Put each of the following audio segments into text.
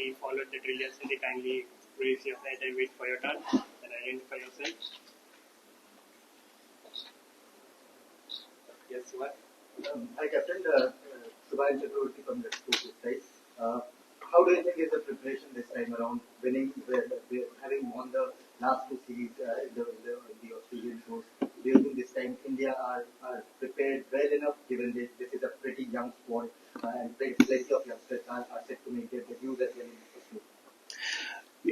we followed the drill yesterday. Kindly raise your hand and wait for your turn and identify yourself. Yes, Subhash. Hi, Captain. Subhash Chakravarti from the Sports side. How do you think is the preparation this time around? Having won the last two series, the Australian tours, do you think this time India are prepared well enough, given this is a pretty young squad and plenty of youngsters are set to make their debuts as well in the first move?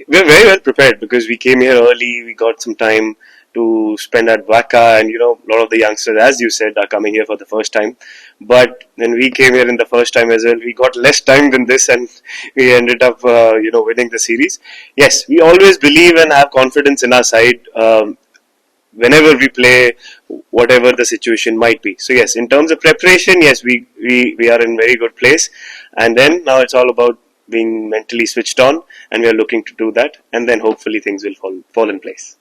We're very well prepared because we came here early. We got some time to spend at Wacker, and a lot of the youngsters, as you said, are coming here for the first time. But when we came here in the first time as well, we got less time than this, and we ended up, winning the series. Yes, we always believe and have confidence in our side. Whenever we play, whatever the situation might be. So yes, in terms of preparation, yes, we are in very good place. And then now it's all about being mentally switched on, and we are looking to do that, and then hopefully things will fall in place.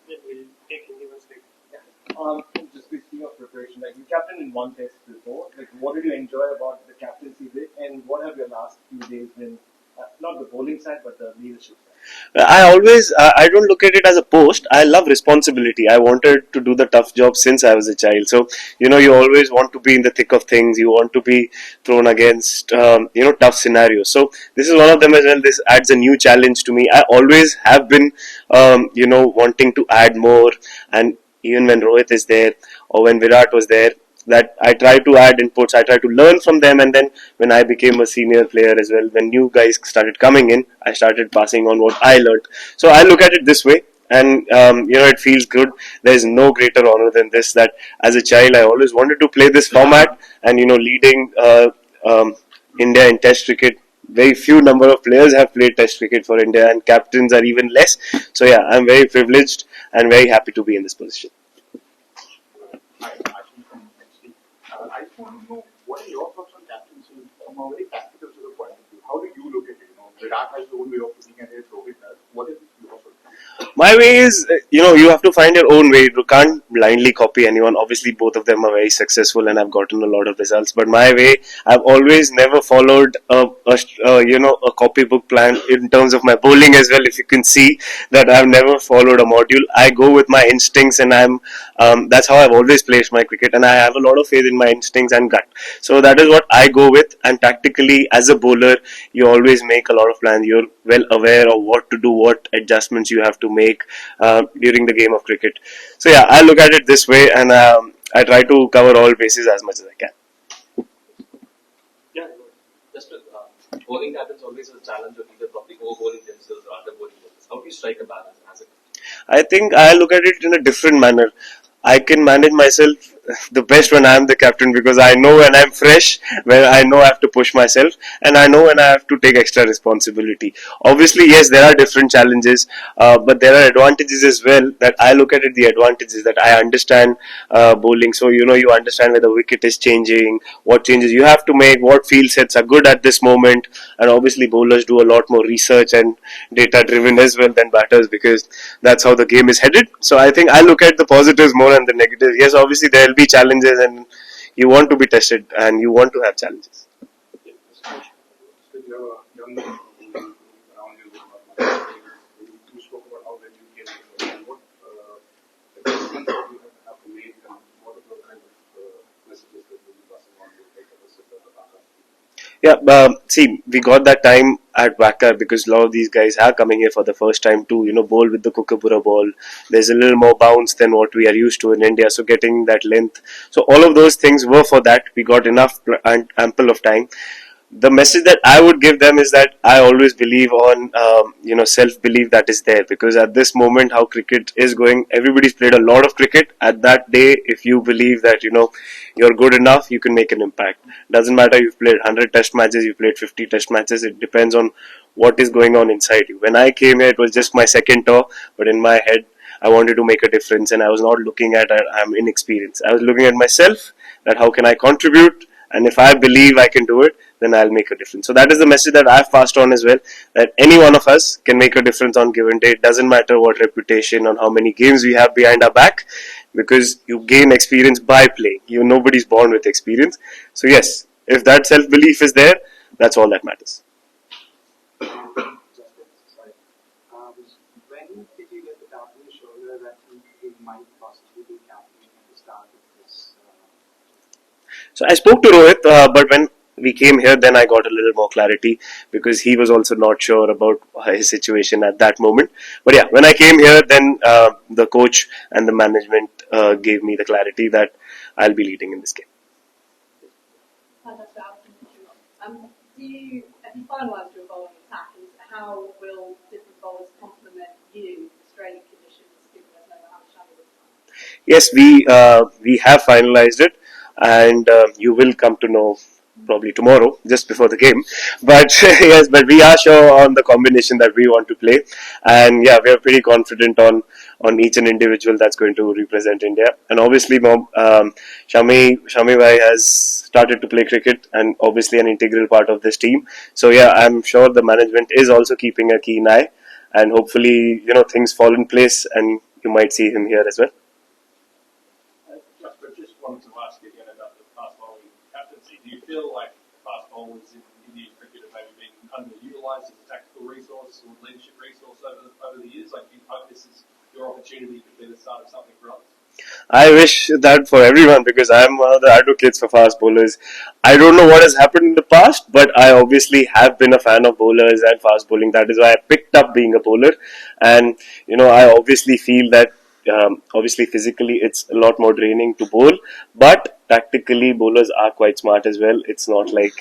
Then we'll take Hindi once again. Just speaking of preparation, like you captained in one test before, like what did you enjoy about the captaincy bit, and what have your last few days been? Not the bowling side, but the leadership side. I don't look at it as a post. I love responsibility. I wanted to do the tough job since I was a child. So, you always want to be in the thick of things. You want to be thrown against, tough scenarios. So, this is one of them as well. This adds a new challenge to me. I always have been, wanting to add more. And even when Rohit is there or when Virat was there, that I try to add inputs, I try to learn from them, and then when I became a senior player as well, when new guys started coming in, I started passing on what I learned. So I look at it this way, and it feels good. There is no greater honor than this, that as a child I always wanted to play this format, and leading India in Test cricket. Very few number of players have played Test cricket for India, and captains are even less. So yeah, I'm very privileged and very happy to be in this position. I just want to know, what are your thoughts on captaincy from a very tactical sort of point of view? How do you look at it? Virat has his own way of looking at it, Rohit does. What is your sort of? My way is, you have to find your own way. You can't blindly copy anyone. Obviously, both of them are very successful and have gotten a lot of results. But my way, I've always never followed a copybook plan in terms of my bowling as well. If you can see that I've never followed a module, I go with my instincts, and that's how I've always played my cricket. And I have a lot of faith in my instincts and gut. So that is what I go with. And tactically, as a bowler, you always make a lot of plans. You're well aware of what to do, what adjustments you have to make during the game of cricket. So yeah, I look at it this way, and I try to cover all bases as much as I can. Yeah. Just bowling captains always a challenge of either probably over-bowling themselves or under-bowling themselves. How do you strike a balance as a I think I look at it in a different manner. I can manage myself the best when I am the captain, because I know when I'm fresh, when I know I have to push myself, and I know when I have to take extra responsibility. Obviously, yes, there are different challenges, but there are advantages as well. That I look at it, the advantages that I understand bowling. So you understand where the wicket is changing, what changes you have to make, what field sets are good at this moment, and obviously bowlers do a lot more research and data driven as well than batters, because that's how the game is headed. So I think I look at the positives more than the negatives. Yes, obviously there will be challenges, and you want to be tested and you want to have challenges. You spoke about how when you came in, what adjustments that you have to make, and what are the kind of messages that you will be passing on to take up a sit at the back? Yeah, see, we got that time at Wacker because a lot of these guys are coming here for the first time to, bowl with the Kookaburra ball. There's a little more bounce than what we are used to in India, so getting that length. So all of those things were for that. We got enough and ample of time. The message that I would give them is that I always believe on, self-belief that is there, because at this moment, how cricket is going, everybody's played a lot of cricket. At that day, if you believe that, you're good enough, you can make an impact. Doesn't matter you've played 100 test matches, you've played 50 test matches, it depends on what is going on inside you. When I came here, it was just my second tour, but in my head, I wanted to make a difference, and I was not looking at I'm inexperienced. I was looking at myself, that how can I contribute, and if I believe I can do it, then I'll make a difference. So that is the message that I've passed on as well, that any one of us can make a difference on given day. It doesn't matter what reputation or how many games we have behind our back, because you gain experience by playing. Nobody's born with experience. So yes, if that self-belief is there, that's all that matters. Sorry. When did you get the tap on the shoulder that he might possibly be captain at the start of this? So I spoke to Rohit, but when we came here, then I got a little more clarity because he was also not sure about his situation at that moment. But yeah, when I came here, then the coach and the management gave me the clarity that I'll be leading in this game. Have you finalised your bowling attack? And how will different bowlers complement you in Australian conditions, given there's no Mohammad Shami this time? Yes, we have finalized it, and you will come to know probably tomorrow, just before the game. But yes, but we are sure on the combination that we want to play, and yeah, we are pretty confident on each and individual that's going to represent India. And obviously, Shami Bhai has started to play cricket, and obviously an integral part of this team. So yeah, I'm sure the management is also keeping a keen eye, and hopefully, things fall in place, and you might see him here as well. Just wanted to ask you again about the fast bowling captaincy. Do you feel like fast bowlers in Indian cricket have maybe been underutilised as a tactical resource or leadership resource over the years? Like, do you hope this is your opportunity to be the start of something for others? I wish that for everyone because I'm one of the advocates for fast bowlers. I don't know what has happened in the past, but I obviously have been a fan of bowlers and fast bowling. That is why I picked up being a bowler. And, I obviously feel that obviously physically it's a lot more draining to bowl, but tactically bowlers are quite smart as well. It's not like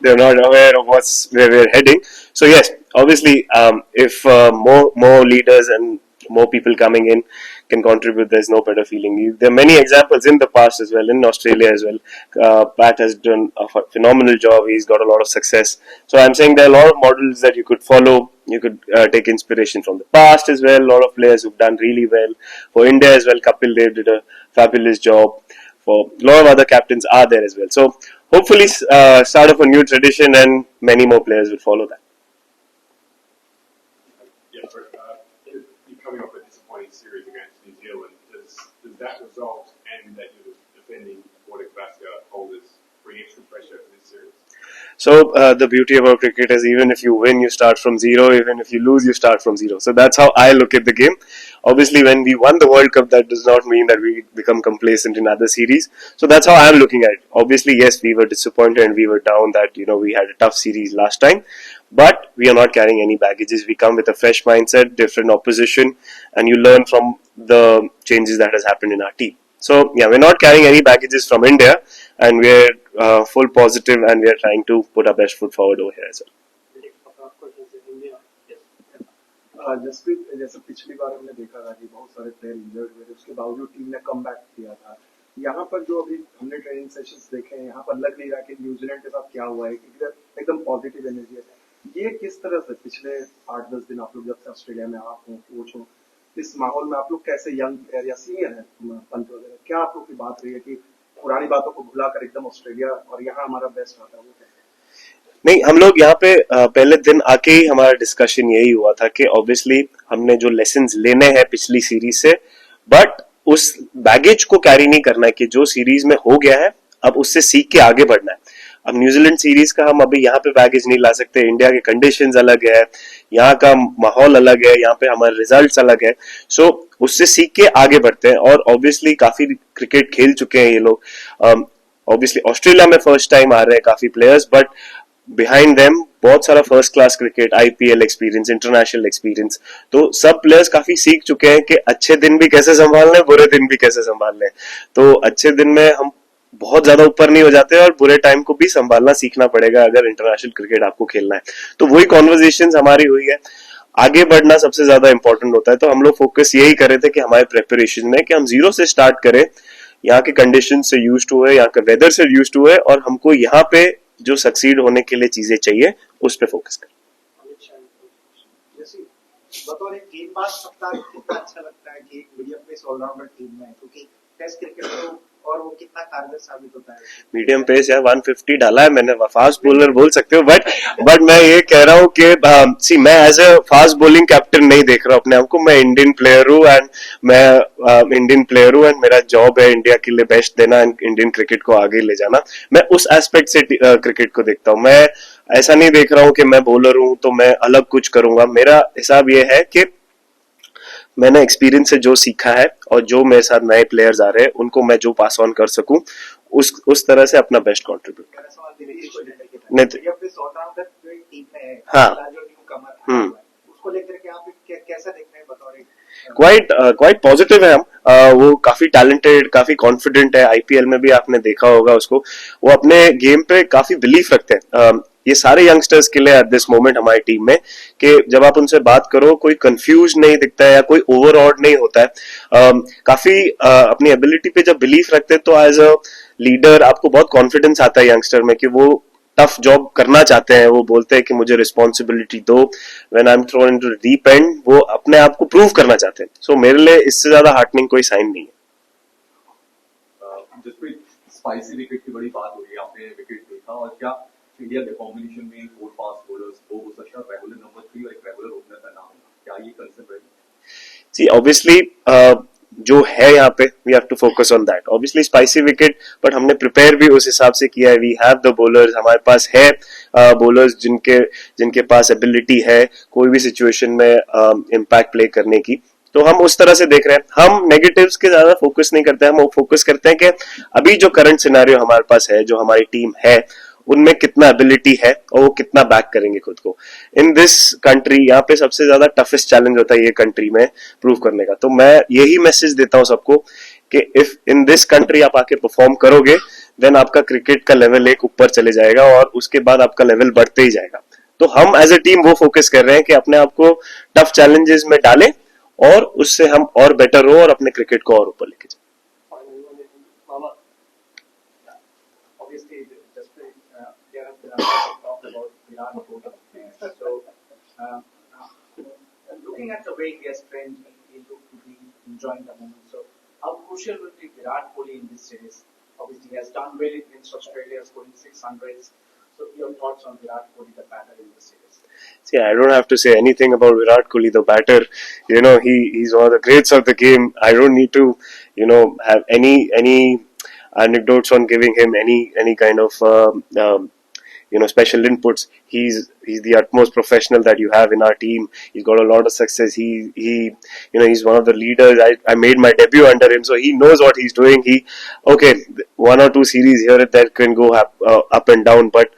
they're not aware of where we're heading. So yes, obviously if more leaders and more people coming in can contribute, there's no better feeling. There are many examples in the past as well, in Australia as well. Pat has done a phenomenal job. He's got a lot of success. So I'm saying there are a lot of models that you could follow. You could take inspiration from the past as well. A lot of players who've done really well. For India as well, Kapil Dev did a fabulous job. For a lot of other captains are there as well. So hopefully start of a new tradition and many more players will follow that. Yeah, sorry. You're coming off a disappointing series against New Zealand. Does that result and that you're defending Warwick Gavaskar holders bring extra pressure for this series? So the beauty about cricket is even if you win, you start from zero. Even if you lose, you start from zero. So that's how I look at the game. Obviously, when we won the World Cup, that does not mean that we become complacent in other series. So that's how I'm looking at it. Obviously, yes, we were disappointed and we were down that, we had a tough series last time. But we are not carrying any baggages. We come with a fresh mindset, different opposition, and you learn from the changes that has happened in our team. So yeah, we're not carrying any baggages from India, and we're full positive, and we are trying to put our best foot forward over here as well. Jasprit, जैसे पिछली बार हमने देखा था कि बहुत सारे player injured हुए थे, उसके बावजूद टीम ने कम बैक किया था. यहाँ पर जो अभी हमने ट्रेनिंग सेशंस देखे हैं, यहाँ पर लग नहीं रहा कि न्यूजीलैंड के साथ क्या हुआ है. एकदम पॉजिटिव एनर्जी है. ये किस तरह से पिछले 8-10 दिन आप लोग जब से ऑस्ट्रेलिया में आप हो, कोच हो, इस माहौल में आप लोग कैसे यंग प्लेयर या सीनियर है पंत वगैरह, क्या आप लोग की बात रही है कि पुरानी बातों को भुलाकर एकदम ऑस्ट्रेलिया और यहाँ हमारा बेस्ट आता है? वो नहीं, हम लोग यहाँ पे पहले दिन आके ही हमारा डिस्कशन यही हुआ था कि ऑब्वियसली हमने जो लेसन्स लेने हैं पिछली सीरीज से, बट उस बैगेज को कैरी नहीं करना है कि जो सीरीज में हो गया है अब उससे सीख के आगे बढ़ना है. अब न्यूजीलैंड सीरीज का हम अभी यहाँ पे बैगेज नहीं ला सकते. इंडिया के कंडीशंस अलग है, यहाँ का माहौल अलग है, यहाँ पे हमारे रिजल्ट्स अलग है. सो उससे सीख के आगे बढ़ते हैं. और ऑब्वियसली काफी क्रिकेट खेल चुके हैं ये लोग. ऑब्वियसली ऑस्ट्रेलिया में फर्स्ट टाइम आ रहे हैं काफी प्लेयर्स, बट बिहाइंड देम बहुत सारा first class cricket, IPL experience, international experience. तो सब प्लेयर्स काफी सीख चुके हैं कि अच्छे दिन भी कैसे संभालने, बुरे दिन भी कैसे संभालने. तो अच्छे दिन में हम बहुत ज्यादा ऊपर नहीं हो जाते और बुरे टाइम को भी संभालना सीखना पड़ेगा अगर इंटरनेशनल क्रिकेट आपको खेलना है. तो वही कॉन्वर्सेशंस हमारी हुई है. आगे बढ़ना सबसे ज्यादा इंपॉर्टेंट होता है. तो हम लोग फोकस यही कर रहे थे कि हमारे प्रिपरेशन में कि हम जीरो से स्टार्ट करें, यहाँ के कंडीशन से यूज्ड हुए, यहाँ के वेदर से यूज्ड हुए, और हमको यहाँ पे जो सक्सीड होने के लिए चीजें चाहिए उस पे फोकस करें. बतौर एक गेंदबाज सप्ताह कितना अच्छा लगता है कि एक मीडियम पेस ऑलराउंडर टीम में, क्योंकि टेस्ट क्रिकेट तो और वो कितना कारगर साबित होता है? मीडियम पेस या 150 डाला है मैंने, फास्ट बॉलर बोल सकते हो, बट मैं ये कह रहा हूँ कि सी मैं as a fast bowling captain नहीं देख रहा हूँ अपने आप को. मैं इंडियन प्लेयर हूँ एंड मेरा जॉब है इंडिया के लिए बेस्ट देना एंड इंडियन क्रिकेट को आगे ले जाना. मैं उस एस्पेक्ट से क्रिकेट को देखता हूँ. मैं ऐसा नहीं देख रहा हूँ कि मैं बॉलर हूँ तो मैं अलग कुछ करूंगा. मेरा हिसाब ये है कि मैंने एक्सपीरियंस से जो सीखा है और जो मेरे साथ नए प्लेयर्स आ रहे हैं उनको मैं जो पास ऑन कर सकूं उस तरह से अपना बेस्ट कंट्रीब्यूट. मेरा सवाल दिलीप को लेकर के था. नहीं तो- ये अपने सॉर्ट आउट टीम में है, हाँ. जो न्यू कमर उसको लेकर के आप कैसा देख रहे हैं बतौर एक क्वाइट पॉजिटिव है हम. वो काफी टैलेंटेड, काफी कॉन्फिडेंट है. आईपीएल में भी आपने देखा होगा उसको. वो अपने गेम पे काफी बिलीफ रखते हैं. ये सारे यंगस्टर्स के लिए एट दिस मोमेंट हमारी टीम में कि जब आप उनसे बात करो कोई कंफ्यूज नहीं दिखता है या कोई ओवरऑड नहीं होता है. काफी अपनी एबिलिटी पे जब बिलीफ रखते हैं तो एज अ लीडर आपको बहुत कॉन्फिडेंस आता है यंगस्टर में कि वो टफ जॉब करना चाहते हैं. वो बोलते हैं कि मुझे रिस्पॉन्सिबिलिटी दो. When I am throne into the deep and वो अपने आप को प्रूव करना चाहते हैं. सो मेरे लिए इससे ज्यादा हार्टनिंग कोई साइन नहीं है. जिसपे स्पाइसी विकेट की बड़ी बात हुई, आपने विकेट देखा और क्या इंडिया के कॉम्बिनेशन में 4 फास्ट बॉलर्स, 2 सशा रेगुलर नंबर 3 और एक रेगुलर ओपनर का नाम, क्या ये कंसेप्ट है? सी ऑब्वियसली जो है यहाँ पे we have to focus on that. Obviously spicy wicket, but हमने प्रिपेयर भी उस हिसाब से किया है. वी हैव द बॉलर्स, हमारे पास है बॉलर्स जिनके पास एबिलिटी है कोई भी सिचुएशन में इम्पैक्ट प्ले करने की. तो हम उस तरह से देख रहे हैं. हम नेगेटिव्स के ज्यादा फोकस नहीं करते हैं. हम फोकस करते हैं कि अभी जो करंट सिनेरियो हमारे पास है, जो हमारी टीम है, उनमें कितना एबिलिटी है और वो कितना बैक करेंगे खुद को. इन दिस कंट्री यहाँ पे सबसे ज्यादा टफेस्ट चैलेंज होता है ये कंट्री में प्रूव करने का. तो मैं यही मैसेज देता हूँ सबको कि इफ इन दिस कंट्री आप आके परफॉर्म करोगे देन आपका क्रिकेट का लेवल एक ऊपर चले जाएगा और उसके बाद आपका लेवल बढ़ते ही जाएगा. तो हम एज ए टीम वो फोकस कर रहे हैं कि अपने आप को टफ चैलेंजेस में डालें और उससे हम और बेटर हो और अपने क्रिकेट को और ऊपर लेके जाए. Mama, obviously just there has been a lot of talk about Virat Kohli. So looking at the way he has trained, he looked to be enjoying the moment. So how crucial will be Virat Kohli in this series? Obviously he has done well against Australia, scoring 600s. So your thoughts on Virat Kohli, the batter in this series? See, I don't have to say anything about Virat Kohli, the batter. He's one of the greats of the game. I don't need to, have any anecdotes on giving him any kind of special inputs. He's the utmost professional that you have in our team. He's got a lot of success. He's one of the leaders. I made my debut under him, so he knows what he's doing. One or two series here and there can go up and down, but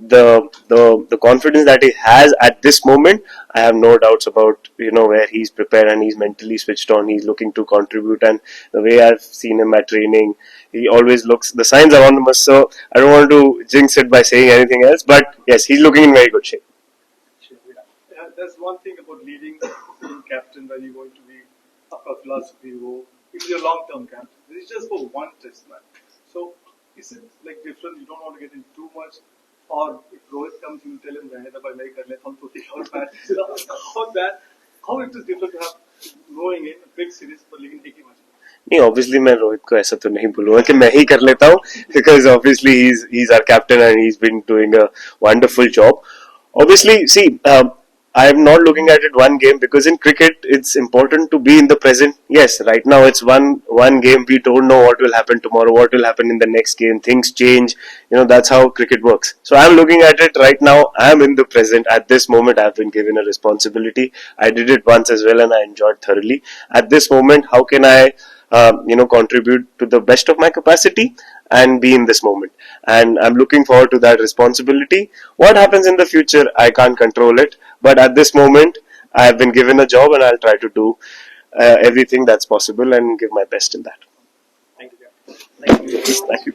the confidence that he has at this moment, I have no doubts about where he's prepared and he's mentally switched on. He's looking to contribute, and the way I've seen him at training, he always looks. The signs are on him, so I don't want to jinx it by saying anything else. But yes, he's looking in very good shape. There's one thing about leading team captain where you're going to be a philosophy. It's your long-term captain. This is just for one test match. So is it like different? You don't want to get in too much. Or if Rohit comes, you tell him, how it is different to have knowing in a big series for leading taking match? नहीं, obviously मैं रोहित को ऐसा तो नहीं बोलूंगा कि मैं ही कर लेता हूँ, because obviously he's our captain and he's been doing a wonderful job. Obviously, see, I am not looking at it one game, because in cricket it's important to be in the present. Yes, right now it's one game. We don't know what will happen tomorrow, what will happen in the next game. Things change. That's how cricket works. So I'm looking at it right now. I'm in the present. At this moment, I've been given a responsibility. I did it once as well and I enjoyed thoroughly. At this moment, how can I contribute to the best of my capacity and be in this moment? And I'm looking forward to that responsibility. What happens in the future, I can't control it. But at this moment, I have been given a job and I'll try to do everything that's possible and give my best in that. thank you. Thank you.